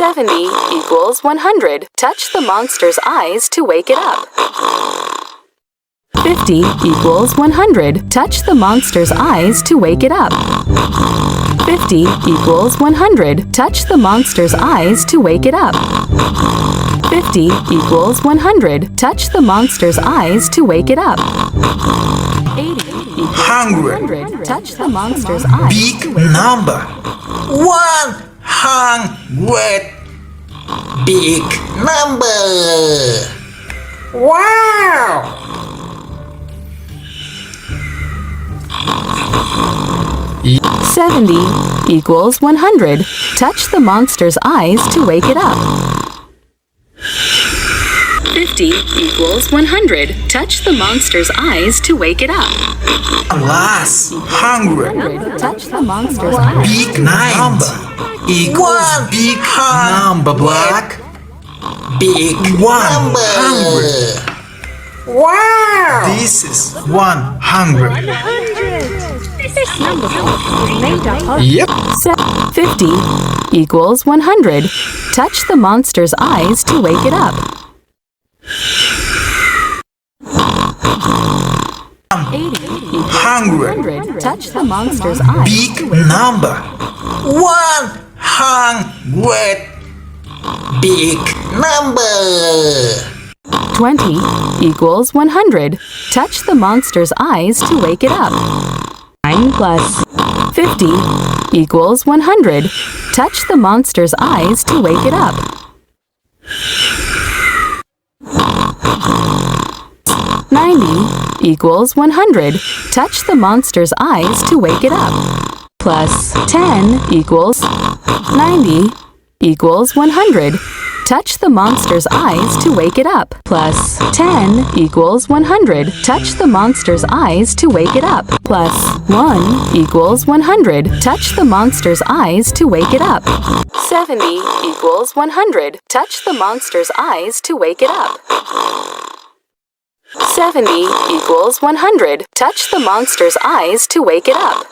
70 equals 100. Touch the monster's eyes to wake it up. 50 equals 100. Touch the monster's eyes to wake it up. 50 equals 100. Touch the monster's eyes to wake it up. 50 equals 100. Touch the monster's eyes to wake it up. 80 equals 100. Touch the monster's eyes. Big number. 100. Big number. Wow! 70 equals 100. Touch the monster's eyes to wake it up. 50 equals 100. Touch the monster's eyes to wake it up. Last 100. Touch the monster's eyes. Big number equals big number. Black. Big 100. Wow! This is 100. This number is made up of Yep. 50 equals 100. Touch the monster's eyes to wake it up. 80 equals 100. Touch the monster's eyes. Big number. 100. Big number. 20 equals 100. Touch the monster's eyes to wake it up. 9 plus 50 equals 100. Touch the monster's eyes to wake it up. 90 equals 100. Touch the monster's eyes to wake it up. Plus 10 equals 90 equals 100. Touch the monster's eyes to wake it up. Plus 10 equals 100. Touch the monster's eyes to wake it up. Plus 1 equals 100. Touch the monster's eyes to wake it up. 70 equals 100. Touch the monster's eyes to wake it up. 70 equals 100. Touch the monster's eyes to wake it up.